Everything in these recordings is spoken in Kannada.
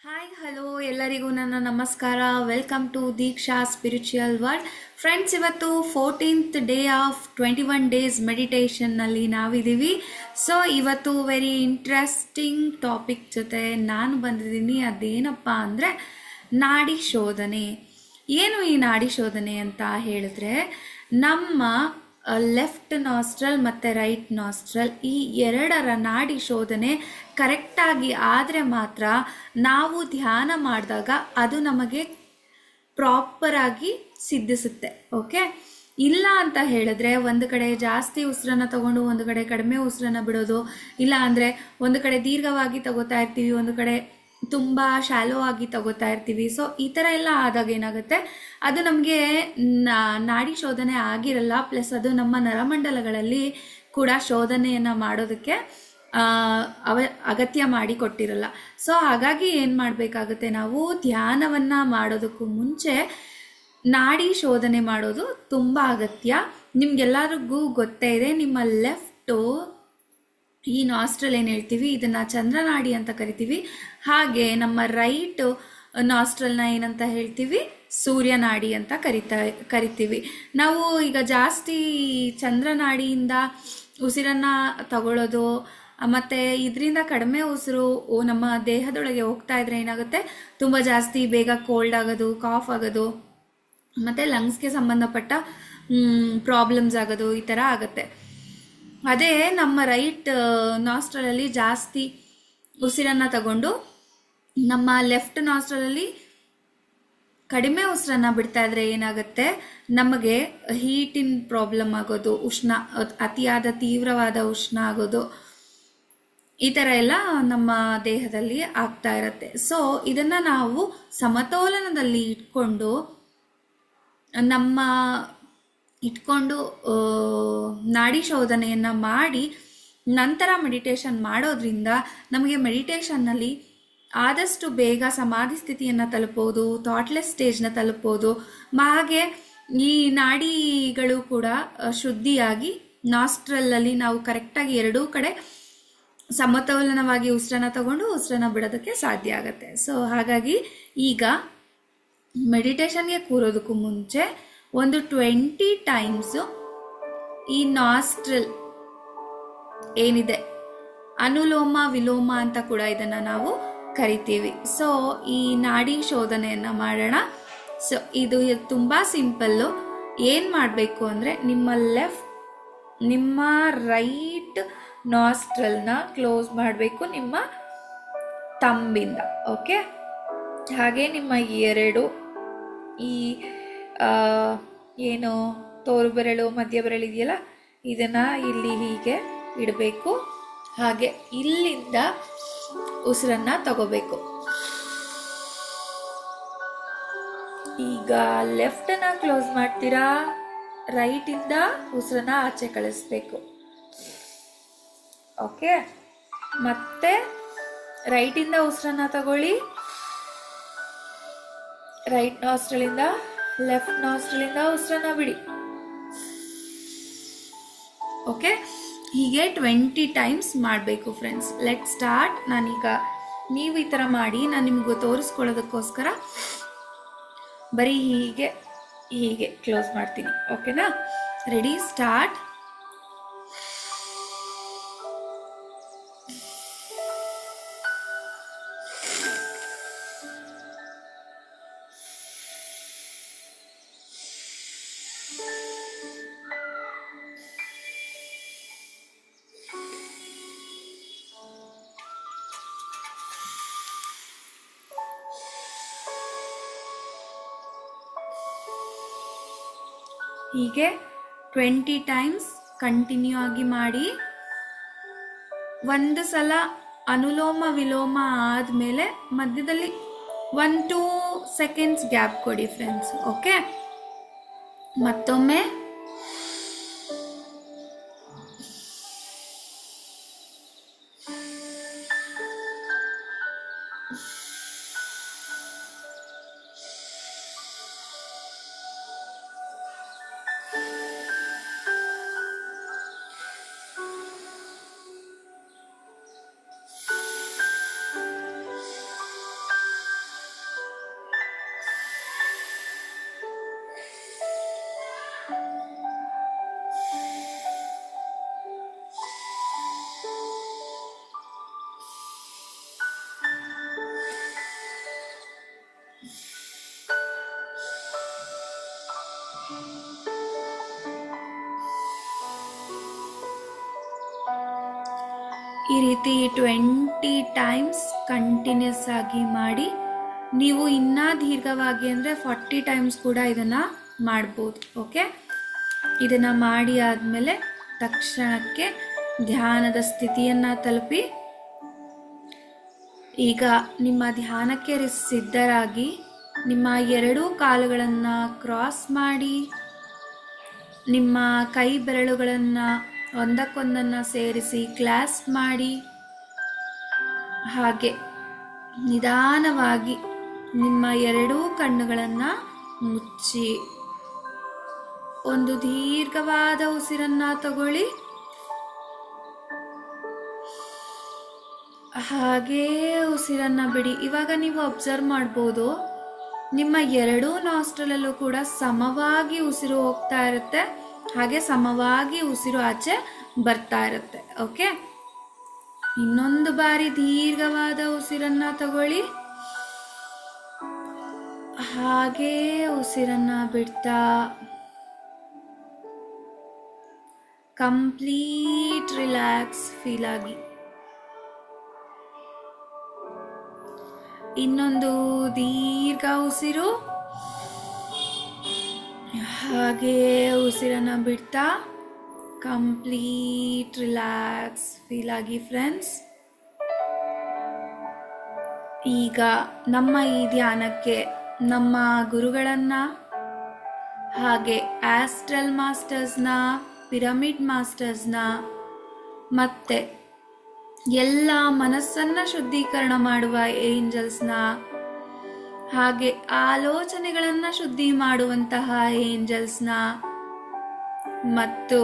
ಹಾಯ್ ಹಲೋ ಎಲ್ಲರಿಗೂ ನನ್ನ ನಮಸ್ಕಾರ. Welcome to Deeksha spiritual world. Friends, ಇವತ್ತು 14th ಡೇ ಆಫ್ 21 ಡೇಸ್ ಮೆಡಿಟೇಷನ್ನಲ್ಲಿ ನಾವಿದ್ದೀವಿ. ಸೊ ಇವತ್ತು ವೆರಿ ಇಂಟ್ರೆಸ್ಟಿಂಗ್ ಟಾಪಿಕ್ ಜೊತೆ ನಾನು ಬಂದಿದ್ದೀನಿ. ಅದೇನಪ್ಪ ಅಂದರೆ ನಾಡಿ ಶೋಧನೆ. ಏನು ಈ ನಾಡಿ ಶೋಧನೆ ಅಂತ ಹೇಳಿದ್ರೆ, ನಮ್ಮ ಲೆಫ್ಟ್ ನಾಸ್ಟ್ರಲ್ ಮತ್ತು ರೈಟ್ ನಾಸ್ಟ್ರಲ್ ಈ ಎರಡರ ನಾಡಿ ಶೋಧನೆ ಕರೆಕ್ಟಾಗಿ ಆದರೆ ಮಾತ್ರ ನಾವು ಧ್ಯಾನ ಮಾಡಿದಾಗ ಅದು ನಮಗೆ ಪ್ರಾಪರಾಗಿ ಸಿದ್ಧಿಸುತ್ತೆ. ಓಕೆ, ಇಲ್ಲ ಅಂತ ಹೇಳಿದ್ರೆ ಒಂದು ಕಡೆ ಜಾಸ್ತಿ ಉಸಿರನ್ನು ತಗೊಂಡು ಒಂದು ಕಡೆ ಕಡಿಮೆ ಉಸಿರನ್ನು ಬಿಡೋದು, ಇಲ್ಲ ಅಂದರೆ ಒಂದು ಕಡೆ ದೀರ್ಘವಾಗಿ ತಗೋತಾ ಇರ್ತೀವಿ, ಒಂದು ಕಡೆ ತುಂಬ ಶಾಲೋ ಆಗಿ ತಗೋತಾ ಇರ್ತೀವಿ. ಸೊ ಈ ಥರ ಎಲ್ಲ ಆದಾಗ ಏನಾಗುತ್ತೆ, ಅದು ನಮಗೆ ನಾಡಿ ಶೋಧನೆ ಆಗಿರಲ್ಲ. ಪ್ಲಸ್ ಅದು ನಮ್ಮ ನರಮಂಡಲಗಳಲ್ಲಿ ಕೂಡ ಶೋಧನೆಯನ್ನು ಮಾಡೋದಕ್ಕೆ ಅಗತ್ಯ ಮಾಡಿ ಕೊಟ್ಟಿರಲ್ಲ. ಸೊ ಹಾಗಾಗಿ ಏನು ಮಾಡಬೇಕಾಗುತ್ತೆ, ನಾವು ಧ್ಯಾನವನ್ನು ಮಾಡೋದಕ್ಕೂ ಮುಂಚೆ ನಾಡಿ ಶೋಧನೆ ಮಾಡೋದು ತುಂಬ ಅಗತ್ಯ. ನಿಮ್ಗೆಲ್ಲರಿಗೂ ಗೊತ್ತೇ ಇದೆ, ನಿಮ್ಮ ಲೆಫ್ಟು ಈ ನಾಸ್ಟ್ರಲ್ ಏನು ಹೇಳ್ತೀವಿ ಇದನ್ನು ಚಂದ್ರನಾಡಿ ಅಂತ ಕರಿತೀವಿ. ಹಾಗೆ ನಮ್ಮ ರೈಟ್ ನಾಸ್ಟ್ರಲ್ನ ಏನಂತ ಹೇಳ್ತೀವಿ, ಸೂರ್ಯನಾಡಿ ಅಂತ ಕರಿತೀವಿ. ನಾವು ಈಗ ಜಾಸ್ತಿ ಚಂದ್ರನಾಡಿಯಿಂದ ಉಸಿರನ್ನು ತಗೊಳ್ಳೋದು ಮತ್ತು ಇದರಿಂದ ಕಡಿಮೆ ಉಸಿರು ನಮ್ಮ ದೇಹದೊಳಗೆ ಹೋಗ್ತಾ ಇದ್ರೆ ಏನಾಗುತ್ತೆ, ತುಂಬ ಜಾಸ್ತಿ ಬೇಗ ಕೋಲ್ಡ್ ಆಗೋದು, ಕಾಫ್ ಆಗೋದು ಮತ್ತು ಲಂಗ್ಸ್ಗೆ ಸಂಬಂಧಪಟ್ಟ ಪ್ರಾಬ್ಲಮ್ಸ್ ಆಗೋದು, ಈ ಥರ ಆಗುತ್ತೆ. ಅದೇ ನಮ್ಮ ರೈಟ್ ನಾಸ್ಟ್ರಲಲ್ಲಿ ಜಾಸ್ತಿ ಉಸಿರನ್ನು ತಗೊಂಡು ನಮ್ಮ ಲೆಫ್ಟ್ ನಾಸ್ಟ್ರಲಲ್ಲಿ ಕಡಿಮೆ ಉಸಿರನ್ನು ಬಿಡ್ತಾ ಇದ್ರೆ ಏನಾಗುತ್ತೆ, ನಮಗೆ ಹೀಟಿನ ಪ್ರಾಬ್ಲಮ್ ಆಗೋದು, ಉಷ್ಣ ಅತಿಯಾದ ತೀವ್ರವಾದ ಉಷ್ಣ ಆಗೋದು, ಈ ಥರ ಎಲ್ಲ ನಮ್ಮ ದೇಹದಲ್ಲಿ ಆಗ್ತಾ ಇರುತ್ತೆ. ಸೊ ಇದನ್ನು ನಾವು ಸಮತೋಲನದಲ್ಲಿ ಇಟ್ಕೊಂಡು ನಾಡಿ ಶೋಧನೆಯನ್ನು ಮಾಡಿ ನಂತರ ಮೆಡಿಟೇಷನ್ ಮಾಡೋದ್ರಿಂದ ನಮಗೆ ಮೆಡಿಟೇಷನ್ನಲ್ಲಿ ಆದಷ್ಟು ಬೇಗ ಸಮಾಧಿ ಸ್ಥಿತಿಯನ್ನು ತಲುಪೋದು, ಥಾಟ್ಲೆಸ್ ಸ್ಟೇಜ್ನ ತಲುಪೋದು. ಹಾಗೆ ಈ ನಾಡಿಗಳು ಕೂಡ ಶುದ್ಧಿಯಾಗಿ ನಾಸ್ಟ್ರಲಲ್ಲಿ ನಾವು ಕರೆಕ್ಟಾಗಿ ಎರಡೂ ಕಡೆ ಸಮತೋಲನವಾಗಿ ಉಸಿರನ್ನು ತಗೊಂಡು ಉಸಿರನ್ನು ಬಿಡೋದಕ್ಕೆ ಸಾಧ್ಯ ಆಗುತ್ತೆ. ಸೊ ಹಾಗಾಗಿ ಈಗ ಮೆಡಿಟೇಷನ್ಗೆ ಕೂರೋದಕ್ಕೂ ಮುಂಚೆ ಒಂದು 20 ಟೈಮ್ಸು ಈ ನಾಸ್ಟ್ರಲ್ ಏನಿದೆ, ಅನುಲೋಮ ವಿಲೋಮ ಅಂತ ಕೂಡ ಇದನ್ನು ನಾವು ಕರಿತೀವಿ. ಸೊ ಈ ನಾಡಿ ಶೋಧನೆಯನ್ನು ಮಾಡೋಣ. ಸೊ ಇದು ತುಂಬ ಸಿಂಪಲ್ಲು. ಏನು ಮಾಡಬೇಕು ಅಂದರೆ, ನಿಮ್ಮ ರೈಟ್ ನಾಸ್ಟ್ರಲ್ನ ಕ್ಲೋಸ್ ಮಾಡಬೇಕು ನಿಮ್ಮ ತಂಬಿಂದ. ಓಕೆ, ಹಾಗೆ ನಿಮ್ಮ ಎರಡು ಈ ಏನು ತೋರು ಬೆರಳು ಮಧ್ಯ ಬೆರಳು ಇದೆಯಲ್ಲ, ಇದನ್ನು ಇಲ್ಲಿ ಹೀಗೆ ಇಡಬೇಕು. ಹಾಗೆ ಇಲ್ಲಿಂದ ಉಸಿರನ್ನು ತಗೋಬೇಕು. ಈಗ ಲೆಫ್ಟನ್ನು ಕ್ಲೋಸ್ ಮಾಡ್ತೀರಾ, ರೈಟಿಂದ ಉಸಿರನ್ನು ಆಚೆ ಕಳಿಸ್ಬೇಕು. ಓಕೆ, ಮತ್ತೆ ರೈಟಿಂದ ಉಸಿರನ್ನು ತಗೊಳ್ಳಿ, ರೈಟ್ ನಾಸ್ಟ್ರಲಿಂದ ಲೆಫ್ಟ್ ನಾಸ್ಟ್ರಲಿಂದ ಉಸಿರನ್ನ ಬಿಡಿ. ಓಕೆ, ಹೀಗೆ 20 ಟೈಮ್ಸ್ ಮಾಡಬೇಕು ಫ್ರೆಂಡ್ಸ್. Let start. ನೀವು ಈ ಥರ ಮಾಡಿ, ನಾನು ನಿಮಗೂ ತೋರಿಸ್ಕೊಳ್ಳೋದಕ್ಕೋಸ್ಕರ ಬರೀ ಹೀಗೆ ಕ್ಲೋಸ್ ಮಾಡ್ತೀನಿ. ಓಕೆನಾ? Ready, start. ಹೀಗೆ 20 ಟೈಮ್ಸ್ ಕಂಟಿನ್ಯೂ ಆಗಿ ಮಾಡಿ. ಒಂದು ಸಲ ಅನುಲೋಮ ವಿಲೋಮ ಆದಮೇಲೆ ಮಧ್ಯದಲ್ಲಿ 1-2 ಸೆಕೆಂಡ್ಸ್ ಗ್ಯಾಪ್ ಕೊಡಿ ಫ್ರೆಂಡ್ಸ್. ಓಕೆ, ಮತ್ತೊಮ್ಮೆ ಈ ರೀತಿ 20 ಟೈಮ್ಸ್ ಕಂಟಿನ್ಯೂಸ್ ಆಗಿ ಮಾಡಿ. ನೀವು ಇನ್ನೂ ದೀರ್ಘವಾಗಿ ಅಂದರೆ 40 ಟೈಮ್ಸ್ ಕೂಡ ಇದನ್ನು ಮಾಡ್ಬೋದು. ಓಕೆ, ಇದನ್ನು ಮಾಡಿ ಆದಮೇಲೆ ತಕ್ಷಣಕ್ಕೆ ಧ್ಯಾನದ ಸ್ಥಿತಿಯನ್ನು ತಲುಪಿ. ಈಗ ನಿಮ್ಮ ಧ್ಯಾನಕ್ಕೆ ಸಿದ್ಧರಾಗಿ ನಿಮ್ಮ ಎರಡೂ ಕಾಲುಗಳನ್ನು ಕ್ರಾಸ್ ಮಾಡಿ, ನಿಮ್ಮ ಕೈ ಬೆರಳುಗಳನ್ನು ಒಂದಕ್ಕೊಂದನ್ನು ಸೇರಿಸಿ ಕ್ಲಾಸ್ಪ್ ಮಾಡಿ. ಹಾಗೆ ನಿಧಾನವಾಗಿ ನಿಮ್ಮ ಎರಡೂ ಕಣ್ಣುಗಳನ್ನು ಮುಚ್ಚಿ ಒಂದು ದೀರ್ಘವಾದ ಉಸಿರನ್ನು ತಗೊಳ್ಳಿ. ಹಾಗೇ ಉಸಿರನ್ನು ಬಿಡಿ. ಇವಾಗ ನೀವು ಅಬ್ಸರ್ವ್ ಮಾಡ್ಬೋದು, ನಿಮ್ಮ ಎರಡೂ ನಾಸ್ಟ್ರಲಲ್ಲೂ ಕೂಡ ಸಮವಾಗಿ ಉಸಿರು ಹೋಗ್ತಾ ಇರುತ್ತೆ, ಹಾಗೆ ಸಮವಾಗಿ ಉಸಿರು ಆಚೆ ಬರ್ತಾ ಇರುತ್ತೆ. ಓಕೆ, ಇನ್ನೊಂದು ಬಾರಿ ದೀರ್ಘವಾದ ಉಸಿರನ್ನ ತಗೊಳ್ಳಿ. ಹಾಗೇ ಉಸಿರನ್ನ ಬಿಡ್ತಾ ಕಂಪ್ಲೀಟ್ ರಿಲ್ಯಾಕ್ಸ್ ಫೀಲ್ ಆಗಿ. ಇನ್ನೊಂದು ದೀರ್ಘ ಉಸಿರು. ಹಾಗೆ ಉಸಿರನ್ನ ಬಿಡ್ತಾ ಕಂಪ್ಲೀಟ್ ರಿಲ್ಯಾಕ್ಸ್ ಫೀಲ್ ಆಗಿ ಫ್ರೆಂಡ್ಸ್. ಈಗ ನಮ್ಮ ಈ ಧ್ಯಾನಕ್ಕೆ ನಮ್ಮ ಗುರುಗಳನ್ನ, ಹಾಗೆ ಆಸ್ಟ್ರಲ್ ಮಾಸ್ಟರ್ಸ್ನ, ಪಿರಮಿಡ್ ಮಾಸ್ಟರ್ಸ್ನ, ಮತ್ತೆ ಎಲ್ಲ ಮನಸ್ಸನ್ನ ಶುದ್ಧೀಕರಣ ಮಾಡುವ ಏಂಜಲ್ಸ್ನ, ಹಾಗೆ ಆಲೋಚನೆಗಳನ್ನ ಶುದ್ಧಿ ಮಾಡುವಂತಹ ಏಂಜಲ್ಸ್ನ, ಮತ್ತು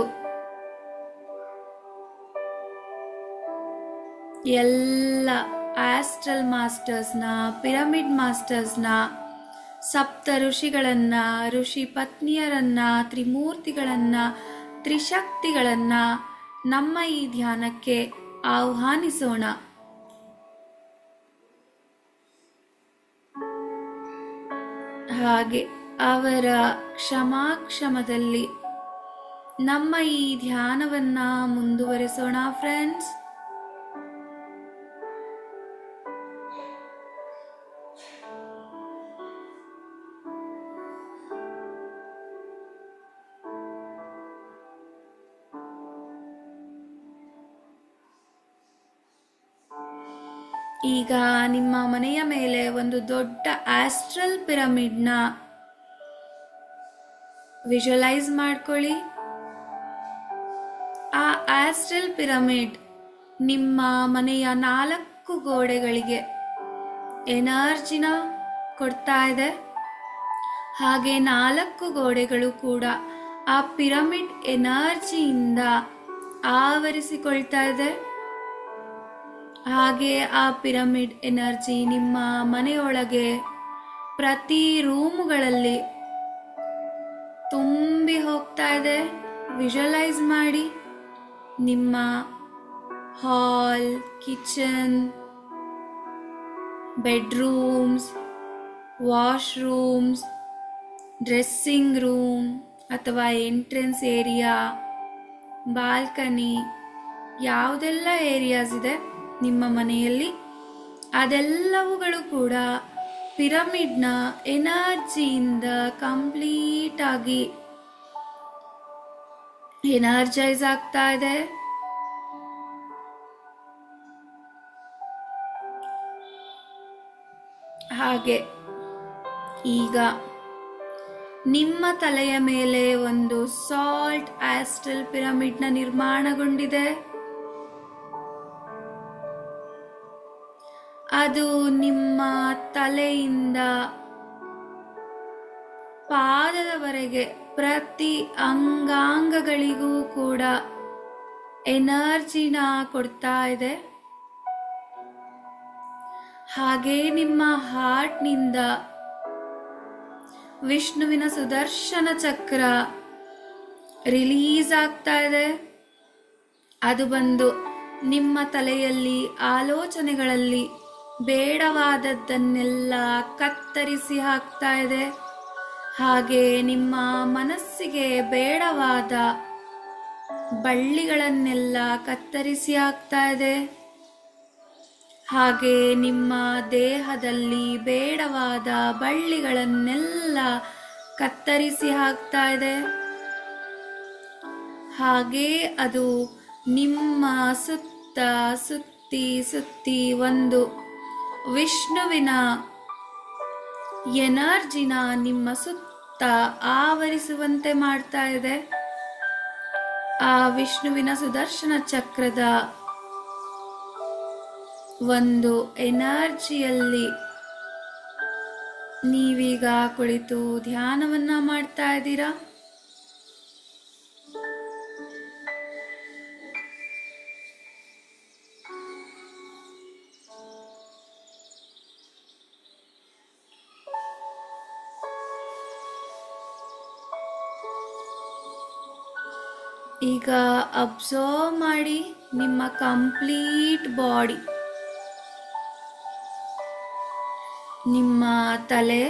ಎಲ್ಲ ಆಸ್ಟ್ರಲ್ ಮಾಸ್ಟರ್ಸ್ನ, ಪಿರಮಿಡ್ ಮಾಸ್ಟರ್ಸ್ನ, ಸಪ್ತ ಋಷಿಗಳನ್ನ, ಋಷಿ ಪತ್ನಿಯರನ್ನ, ತ್ರಿಮೂರ್ತಿಗಳನ್ನ, ತ್ರಿಶಕ್ತಿಗಳನ್ನ ನಮ್ಮ ಈ ಧ್ಯಾನಕ್ಕೆ ಆಹ್ವಾನಿಸೋಣ. ಹಾಗೆ ಅವರ ಕ್ಷಮಾಕ್ಷಮದಲ್ಲಿ ನಮ್ಮ ಈ ಧ್ಯಾನವನ್ನ ಮುಂದುವರಿಸೋಣ ಫ್ರೆಂಡ್ಸ್. ಈಗ ನಿಮ್ಮ ಮನೆಯ ಮೇಲೆ ಒಂದು ದೊಡ್ಡ ಆಸ್ಟ್ರಲ್ ಪಿರಮಿಡ್ನ ವಿಜುವಲೈಸ್ ಮಾಡ್ಕೊಳ್ಳಿ. ಆ ಆಸ್ಟ್ರಲ್ ಪಿರಮಿಡ್ ನಿಮ್ಮ ಮನೆಯ 4 ಗೋಡೆಗಳಿಗೆ ಎನರ್ಜಿನ ಕೊಡ್ತಾ ಇದೆ. ಹಾಗೆ 4 ಗೋಡೆಗಳು ಕೂಡ ಆ ಪಿರಮಿಡ್ ಎನರ್ಜಿಯಿಂದ ಆವರಿಸಿಕೊಳ್ತಾ ಇದೆ. ಹಾಗೆ ಆ ಪಿರಮಿಡ್ ಎನರ್ಜಿ ನಿಮ್ಮ ಮನೆಯೊಳಗೆ ಪ್ರತಿ ರೂಮುಗಳಲ್ಲಿ ತುಂಬಿ ಹೋಗ್ತಾ ಇದೆ. ವಿಜುವಲೈಸ್ ಮಾಡಿ. ನಿಮ್ಮ hall, kitchen, bedrooms, washrooms, dressing room ಅಥವಾ ಎಂಟ್ರೆನ್ಸ್ ಏರಿಯಾ, ಬಾಲ್ಕನಿ, ಯಾವುದೆಲ್ಲ ಏರಿಯಾಸ್ ಇದೆ ನಿಮ್ಮ ಮನೆಯಲ್ಲಿ, ಅದೆಲ್ಲವುಗಳು ಕೂಡ ಪಿರಮಿಡ್ನ ಎನರ್ಜಿಯಿಂದ ಕಂಪ್ಲೀಟ್ ಆಗಿ ಎನರ್ಜೈಸ್ ಆಗ್ತಾ ಇದೆ. ಹಾಗೆ ಈಗ ನಿಮ್ಮ ತಲೆಯ ಮೇಲೆ ಒಂದು ಸಾಲ್ಟ್ ಆಸ್ಟ್ರಲ್ ಪಿರಮಿಡ್ನ ನಿರ್ಮಾಣಗೊಂಡಿದೆ. ಅದು ನಿಮ್ಮ ತಲೆಯಿಂದ ಪಾದದವರೆಗೆ ಪ್ರತಿ ಅಂಗಾಂಗಗಳಿಗೂ ಕೂಡ ಎನರ್ಜಿನ ಕೊಡ್ತಾ ಇದೆ. ಹಾಗೆ ನಿಮ್ಮ ಹಾರ್ಟ್ನಿಂದ ವಿಷ್ಣುವಿನ ಸುದರ್ಶನ ಚಕ್ರ ರಿಲೀಸ್ ಆಗ್ತಾ ಇದೆ. ಅದು ಬಂದು ನಿಮ್ಮ ತಲೆಯಲ್ಲಿ ಆಲೋಚನೆಗಳಲ್ಲಿ ಬೇಡವಾದದ್ದನ್ನೆಲ್ಲ ಕತ್ತರಿಸಿ ಹಾಕ್ತಾ ಇದೆ. ಹಾಗೆ ನಿಮ್ಮ ಮನಸ್ಸಿಗೆ ಬೇಡವಾದ ಬಳ್ಳಿಗಳನ್ನೆಲ್ಲ ಕತ್ತರಿಸಿ ಹಾಕ್ತಾ ಇದೆ. ಹಾಗೆ ನಿಮ್ಮ ದೇಹದಲ್ಲಿ ಬೇಡವಾದ ಬಳ್ಳಿಗಳನ್ನೆಲ್ಲ ಕತ್ತರಿಸಿ ಹಾಕ್ತಾ ಇದೆ. ಹಾಗೆ ಅದು ನಿಮ್ಮ ಸುತ್ತ ಸುತ್ತಿ ಸುತ್ತಿ ಒಂದು ವಿಷ್ಣುವಿನ ಎನರ್ಜಿನ ನಿಮ್ಮ ಸುತ್ತ ಆವರಿಸುವಂತೆ ಮಾಡ್ತಾ ಇದೆ. ಆ ವಿಷ್ಣುವಿನ ಸುದರ್ಶನ ಚಕ್ರದ ಒಂದು ಎನರ್ಜಿಯಲ್ಲಿ ನೀವೀಗ ಕುಳಿತು ಧ್ಯಾನವನ್ನ ಮಾಡ್ತಾ ಇದ್ದೀರಾ. ಈಗ ಅಬ್ಸರ್ವ್ ಮಾಡಿ ನಿಮ್ಮ ಕಂಪ್ಲೀಟ್ ಬಾಡಿ, ನಿಮ್ಮ ತಲೆ,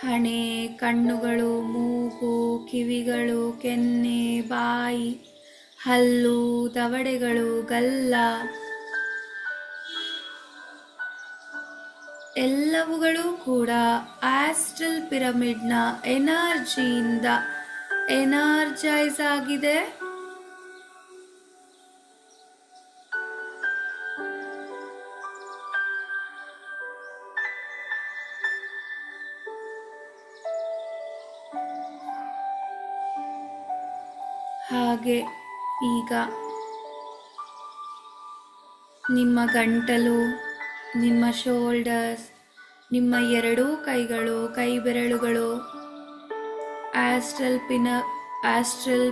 ಹಣೆ, ಕಣ್ಣುಗಳು, ಮೂಗು, ಕಿವಿಗಳು, ಕೆನ್ನೆ, ಬಾಯಿ, ಹಲ್ಲು, ದವಡೆಗಳು, ಗಲ್ಲ ಎಲ್ಲವುಗಳು ಕೂಡ ಆಸ್ಟ್ರಲ್ ಪಿರಮಿಡ್ನ ಎನರ್ಜಿಯಿಂದ ಎನರ್ಜೈಸ್ ಆಗಿದೆ. ಹಾಗೆ ಈಗ ನಿಮ್ಮ ಗಂಟಲು, ನಿಮ್ಮ ಶೋಲ್ಡರ್ಸ್, ನಿಮ್ಮ ಎರಡೂ ಕೈಗಳು, ಕೈ ಬೆರಳುಗಳು ಆಸ್ಟ್ರಲ್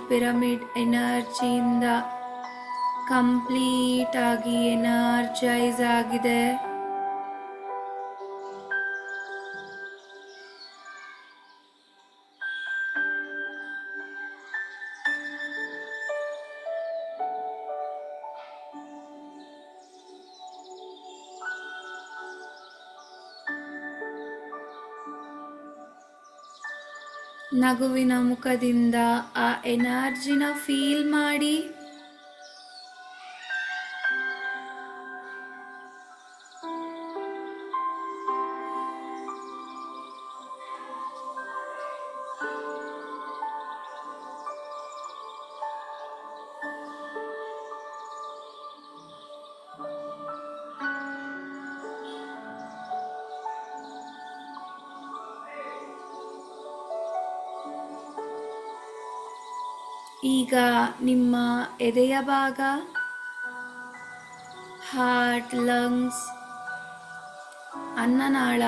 ಪಿರಮಿಡ್ ಎನರ್ಜಿಯಿಂದ ಕಂಪ್ಲೀಟ್ ಆಗಿ ಎನರ್ಜೈಸ್ ಆಗಿದೆ. ನಗುವಿನ ಮುಖದಿಂದ ಆ ಎನರ್ಜಿನ ಫೀಲ್ ಮಾಡಿ. ಈಗ ನಿಮ್ಮ ಎದೆಯ ಭಾಗ, ಹಾರ್ಟ್, ಲಂಗ್ಸ್, ಅನ್ನನಾಳ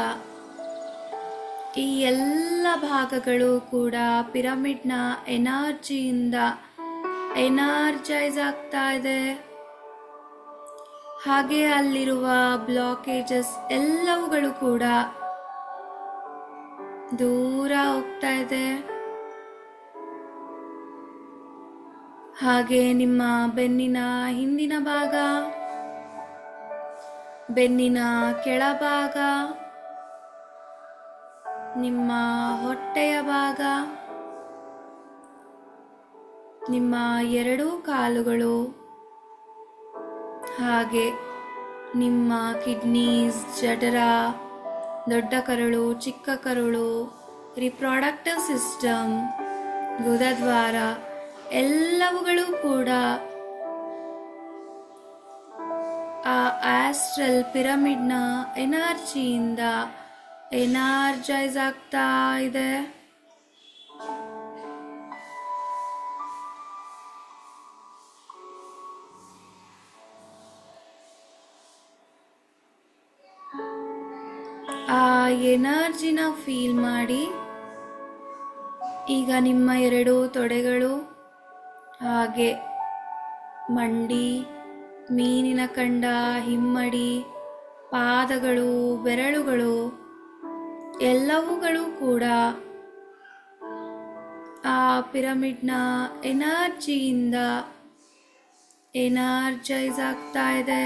ಈ ಎಲ್ಲ ಭಾಗಗಳು ಕೂಡ ಪಿರಮಿಡ್ನ ಎನರ್ಜಿಯಿಂದ ಎನರ್ಜೈಸ್ ಆಗ್ತಾ ಇದೆ. ಹಾಗೆ ಅಲ್ಲಿರುವ ಬ್ಲಾಕೇಜಸ್ ಎಲ್ಲವುಗಳು ಕೂಡ ದೂರ ಹೋಗ್ತಾ ಇದೆ. ಹಾಗೆ ನಿಮ್ಮ ಬೆನ್ನಿನ ಹಿಂದಿನ ಭಾಗ, ಬೆನ್ನಿನ ಕೆಳಭಾಗ, ನಿಮ್ಮ ಹೊಟ್ಟೆಯ ಭಾಗ, ನಿಮ್ಮ ಎರಡೂ ಕಾಲುಗಳು, ಹಾಗೆ ನಿಮ್ಮ ಕಿಡ್ನೀಸ್, ಜಠರ, ದೊಡ್ಡ ಕರುಳು, ಚಿಕ್ಕ ಕರುಳು, ರಿಪ್ರೊಡಕ್ಟಿವ್ ಸಿಸ್ಟಮ್, ಗುದದ್ವಾರ ಎಲ್ಲವುಗಳು ಕೂಡ ಆ ಆಸ್ಟ್ರಲ್ ಪಿರಮಿಡ್ನ ಎನರ್ಜಿಯಿಂದ ಎನರ್ಜೈಸ್ ಆಗ್ತಾ ಇದೆ. ಆ ಎನರ್ಜಿನ ಫೀಲ್ ಮಾಡಿ. ಈಗ ನಿಮ್ಮ ಎರಡು ತೊಡೆಗಳು, ಹಾಗೆ ಮಂಡಿ, ಮೀನಿನ ಕಂಡ, ಹಿಮ್ಮಡಿ, ಪಾದಗಳು, ಬೆರಳುಗಳು ಎಲ್ಲವುಗಳು ಕೂಡ ಆ ಪಿರಮಿಡ್ನ ಎನರ್ಜಿಯಿಂದ ಎನರ್ಜೈಸ್ ಆಗ್ತಾ ಇದೆ.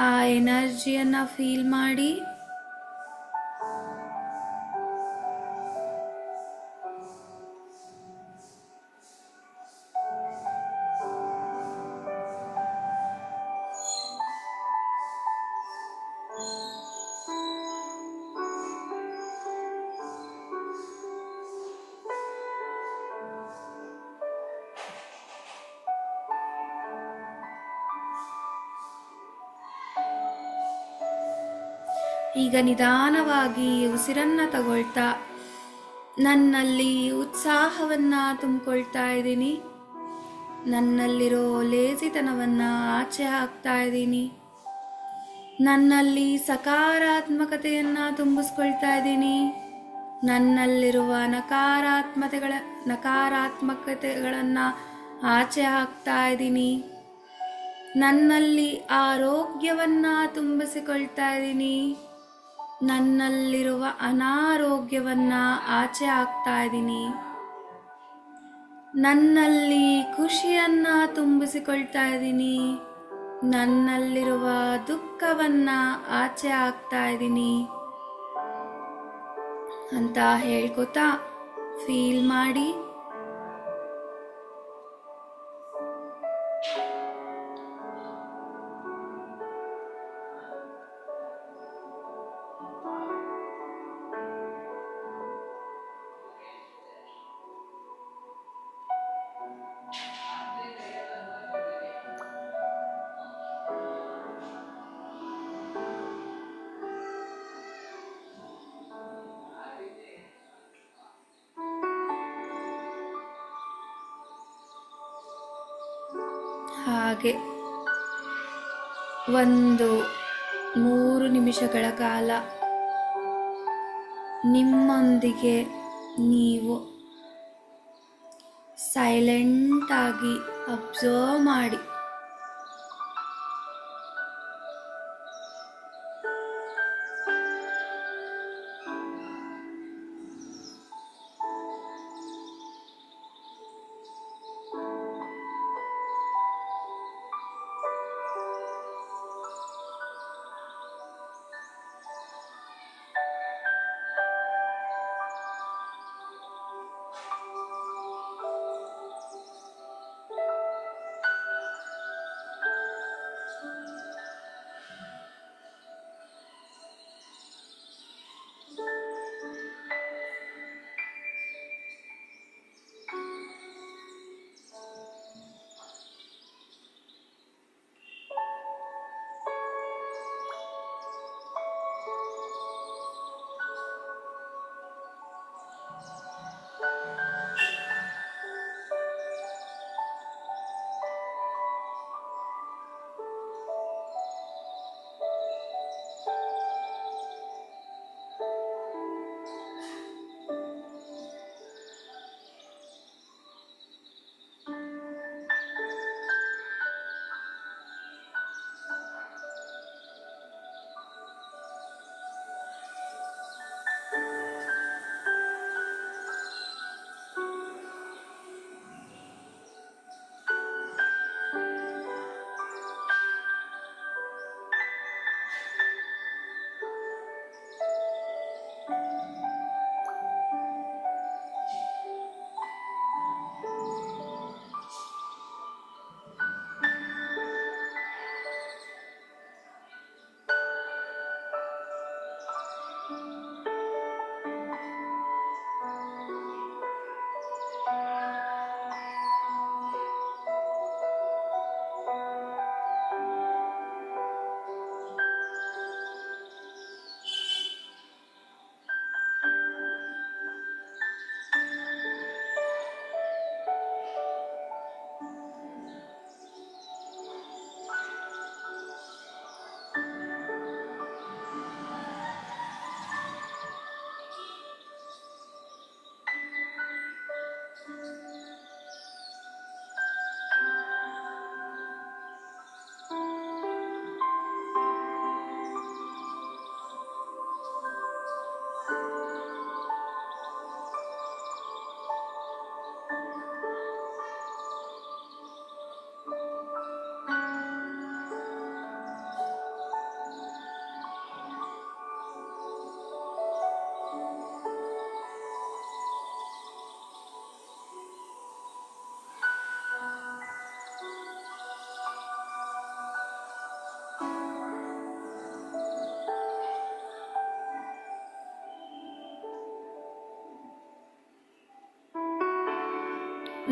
ಆ ಎನರ್ಜಿಯನ್ನ ಫೀಲ್ ಮಾಡಿ. ಈಗ ನಿಧಾನವಾಗಿ ಉಸಿರನ್ನು ತಗೊಳ್ತಾ ನನ್ನಲ್ಲಿ ಉತ್ಸಾಹವನ್ನು ತುಂಬಿಕೊಳ್ತಾ ಇದ್ದೀನಿ. ನನ್ನಲ್ಲಿರೋ ಲೇಜಿತನವನ್ನು ಆಚೆ ಹಾಕ್ತಾ ಇದ್ದೀನಿ. ನನ್ನಲ್ಲಿ ಸಕಾರಾತ್ಮಕತೆಯನ್ನು ತುಂಬಿಸ್ಕೊಳ್ತಾ ಇದ್ದೀನಿ. ನನ್ನಲ್ಲಿರುವ ನಕಾರಾತ್ಮಕತೆಗಳನ್ನು ಆಚೆ ಹಾಕ್ತಾ ಇದ್ದೀನಿ. ನನ್ನಲ್ಲಿ ಆರೋಗ್ಯವನ್ನು ತುಂಬಿಸಿಕೊಳ್ತಾ ಇದ್ದೀನಿ. ನನ್ನಲ್ಲಿರುವ ಅನಾರೋಗ್ಯವನ್ನು ಆಚೆ ಹಾಕ್ತಾ ಇದ್ದೀನಿ. ನನ್ನಲ್ಲಿ ಖುಷಿಯನ್ನು ತುಂಬಿಸಿಕೊಳ್ತಾ ಇದ್ದೀನಿ. ನನ್ನಲ್ಲಿರುವ ದುಃಖವನ್ನು ಆಚೆ ಹಾಕ್ತಾ ಇದ್ದೀನಿ ಅಂತ ಹೇಳ್ಕೊತಾ ಫೀಲ್ ಮಾಡಿ. ಹಾಗೆ 3 ನಿಮಿಷಗಳ ಕಾಲ ನಿಮ್ಮೊಂದಿಗೆ ನೀವು ಸೈಲೆಂಟಾಗಿ ಅಬ್ಸರ್ವ್ ಮಾಡಿ.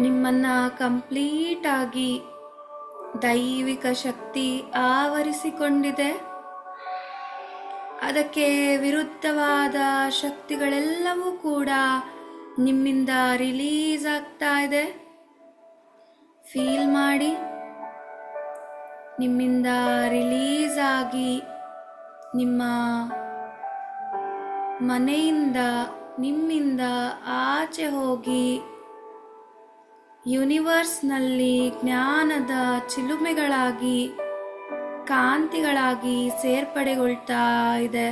ನಿಮ್ಮನ್ನು ಕಂಪ್ಲೀಟಾಗಿ ದೈವಿಕ ಶಕ್ತಿ ಆವರಿಸಿಕೊಂಡಿದೆ. ಅದಕ್ಕೆ ವಿರುದ್ಧವಾದ ಶಕ್ತಿಗಳೆಲ್ಲವೂ ಕೂಡ ನಿಮ್ಮಿಂದ ರಿಲೀಸ್ ಆಗ್ತಾ ಇದೆ. ಫೀಲ್ ಮಾಡಿ, ನಿಮ್ಮಿಂದ ರಿಲೀಸ್ ಆಗಿ ನಿಮ್ಮ ಮನೆಯಿಂದ ನಿಮ್ಮಿಂದ ಆಚೆ ಹೋಗಿ ಯೂನಿವರ್ಸ್ನಲ್ಲಿ ಜ್ಞಾನದ ಚಿಲುಮೆಗಳಾಗಿ ಕಾಂತಿಗಳಾಗಿ ಸೇರ್ಪಡೆಗೊಳ್ತಾ ಇದೆ.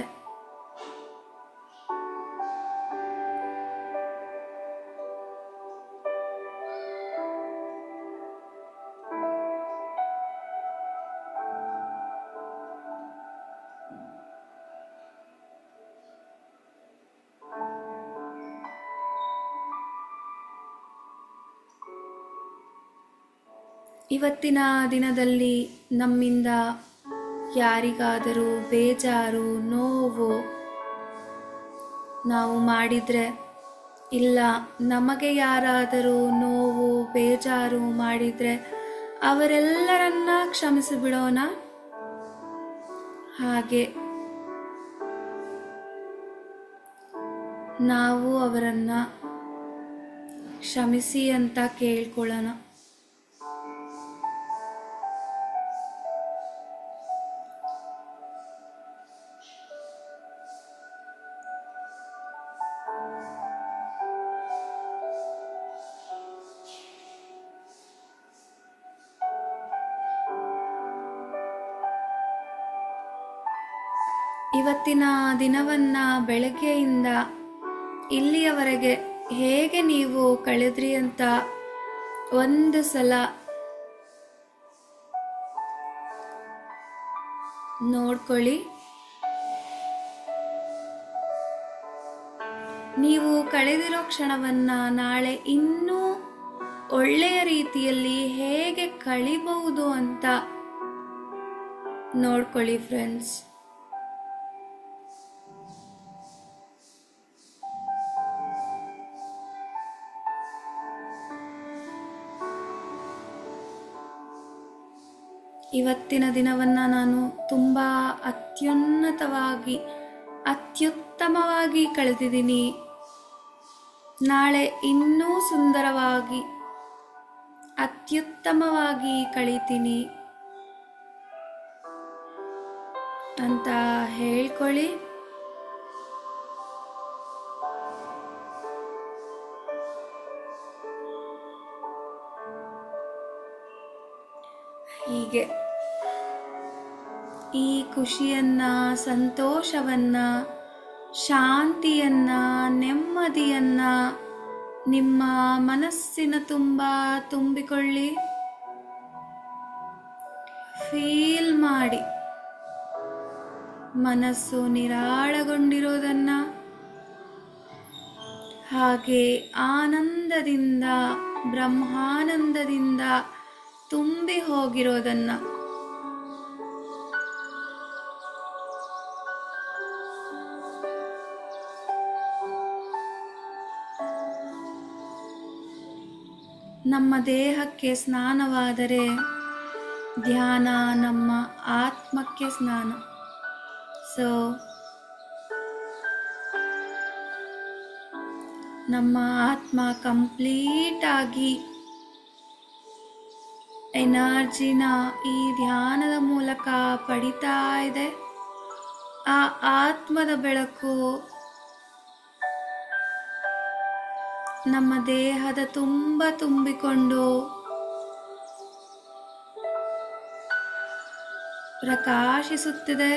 ಇವತ್ತಿನ ದಿನದಲ್ಲಿ ನಮ್ಮಿಂದ ಯಾರಿಗಾದರೂ ಬೇಜಾರು, ನೋವು ನಾವು ಮಾಡಿದರೆ, ಇಲ್ಲ ನಮಗೆ ಯಾರಾದರೂ ನೋವು ಬೇಜಾರು ಮಾಡಿದರೆ ಅವರೆಲ್ಲರನ್ನ ಕ್ಷಮಿಸಿಬಿಡೋಣ. ಹಾಗೆ ನಾವು ಅವರನ್ನ ಕ್ಷಮಿಸಿ ಅಂತ ಕೇಳ್ಕೊಳ್ಳೋಣ. ಇವತ್ತಿನ ದಿನವನ್ನ ಬೆಳಗ್ಗೆಯಿಂದ ಇಲ್ಲಿಯವರೆಗೆ ಹೇಗೆ ನೀವು ಕಳೆದ್ರಿ ಅಂತ ಒಂದು ಸಲ ನೋಡ್ಕೊಳ್ಳಿ. ನೀವು ಕಳೆದಿರೋ ಕ್ಷಣವನ್ನ ನಾಳೆ ಇನ್ನೂ ಒಳ್ಳೆಯ ರೀತಿಯಲ್ಲಿ ಹೇಗೆ ಕಳಿಬಹುದು ಅಂತ ನೋಡ್ಕೊಳ್ಳಿ ಫ್ರೆಂಡ್ಸ್. ಇವತ್ತಿನ ದಿನವನ್ನು ನಾನು ತುಂಬ ಅತ್ಯುತ್ತಮವಾಗಿ ಕಳೆದಿದ್ದೀನಿ. ನಾಳೆ ಇನ್ನೂ ಸುಂದರವಾಗಿ ಅತ್ಯುತ್ತಮವಾಗಿ ಕಳೀತೀನಿ ಅಂತ ಹೇಳ್ಕೊಳ್ಳಿ. ಹೀಗೆ ಈ ಖುಷಿಯನ್ನ, ಸಂತೋಷವನ್ನ, ಶಾಂತಿಯನ್ನ, ನೆಮ್ಮದಿಯನ್ನ ನಿಮ್ಮ ಮನಸ್ಸಿನ ತುಂಬ ತುಂಬಿಕೊಳ್ಳಿ. ಫೀಲ್ ಮಾಡಿ ಮನಸ್ಸು ನಿರಾಳಗೊಂಡಿರೋದನ್ನ, ಹಾಗೆ ಆನಂದದಿಂದ, ಬ್ರಹ್ಮಾನಂದದಿಂದ ತುಂಬಿ ಹೋಗಿರೋದನ್ನ. ನಮ್ಮ ದೇಹಕ್ಕೆ ಸ್ನಾನವಾದರೆ ಧ್ಯಾನ ನಮ್ಮ ಆತ್ಮಕ್ಕೆ ಸ್ನಾನ. ಸೊ ನಮ್ಮ ಆತ್ಮ ಕಂಪ್ಲೀಟ್ ಆಗಿ ಎನರ್ಜಿನ ಈ ಧ್ಯಾನದ ಮೂಲಕ ಪಡಿತಾ ಇದೆ. ಆ ಆತ್ಮದ ಬೆಳಕು ನಮ್ಮ ದೇಹದ ತುಂಬ ತುಂಬಿಕೊಂಡು ಪ್ರಕಾಶಿಸುತ್ತಿದೆ.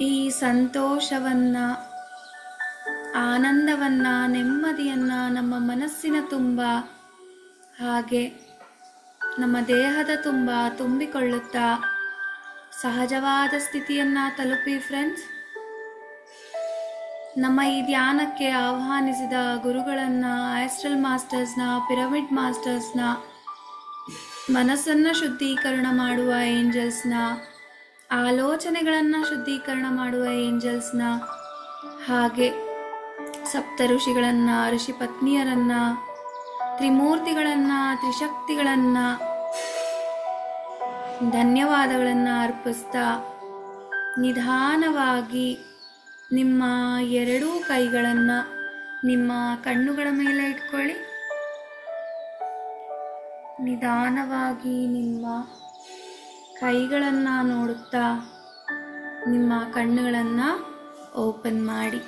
ಈ ಸಂತೋಷವನ್ನು, ಆನಂದವನ್ನು, ನೆಮ್ಮದಿಯನ್ನು ನಮ್ಮ ಮನಸ್ಸಿನ ತುಂಬ ಹಾಗೆ ನಮ್ಮ ದೇಹದ ತುಂಬ ತುಂಬಿಕೊಳ್ಳುತ್ತಾ ಸಹಜವಾದ ಸ್ಥಿತಿಯನ್ನು ತಲುಪಿ ಫ್ರೆಂಡ್ಸ್. ನಮ್ಮ ಈ ಧ್ಯಾನಕ್ಕೆ ಆಹ್ವಾನಿಸಿದ ಗುರುಗಳನ್ನು, ಆಸ್ಟ್ರಲ್ ಮಾಸ್ಟರ್ಸ್ನ, ಪಿರಮಿಡ್ ಮಾಸ್ಟರ್ಸ್ನ, ಮನಸ್ಸನ್ನು ಶುದ್ಧೀಕರಣ ಮಾಡುವ ಏಂಜಲ್ಸ್ನ, ಆಲೋಚನೆಗಳನ್ನು ಶುದ್ಧೀಕರಣ ಮಾಡುವ ಏಂಜಲ್ಸ್ನ, ಹಾಗೆ ಸಪ್ತ ಋಷಿಗಳನ್ನು, ಋಷಿ ಪತ್ನಿಯರನ್ನು, ತ್ರಿಮೂರ್ತಿಗಳನ್ನು, ತ್ರಿಶಕ್ತಿಗಳನ್ನು ಧನ್ಯವಾದಗಳನ್ನು ಅರ್ಪಿಸ್ತಾ ನಿಧಾನವಾಗಿ ನಿಮ್ಮ ಎರಡೂ ಕೈಗಳನ್ನು ನಿಮ್ಮ ಕಣ್ಣುಗಳ ಮೇಲೆ ಇಟ್ಕೊಳ್ಳಿ. ನಿಧಾನವಾಗಿ ನಿಮ್ಮ ಕೈಗಳನ್ನು ನೋಡುತ್ತಾ ನಿಮ್ಮ ಕಣ್ಣುಗಳನ್ನು ಓಪನ್ ಮಾಡಿ.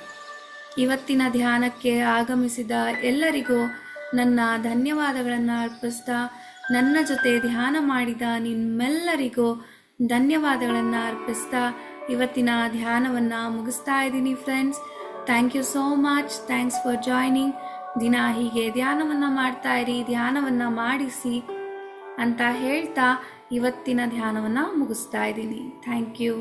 ಇವತ್ತಿನ ಧ್ಯಾನಕ್ಕೆ ಆಗಮಿಸಿದ ಎಲ್ಲರಿಗೂ ನನ್ನ ಧನ್ಯವಾದಗಳನ್ನು ಅರ್ಪಿಸ್ತಾ, ನನ್ನ ಜೊತೆ ಧ್ಯಾನ ಮಾಡಿದ ನಿಮ್ಮೆಲ್ಲರಿಗೂ ಧನ್ಯವಾದಗಳನ್ನು ಅರ್ಪಿಸ್ತಾ ಇವತ್ತಿನ ಧ್ಯಾನವನ್ನು ಮುಗಿಸ್ತಾ ಇದ್ದೀನಿ friends. Thank you so much. Thanks for joining. ದಿನ ಹೀಗೆ ಧ್ಯಾನವನ್ನು ಮಾಡ್ತಾ ಇರಿ, ಧ್ಯಾನವನ್ನು ಮಾಡಿಸಿ ಅಂತ ಹೇಳ್ತಾ ಇವತ್ತಿನ ಧ್ಯಾನವನ್ನು ಮುಗಿಸ್ತಾ ಇದ್ದೀನಿ. Thank you.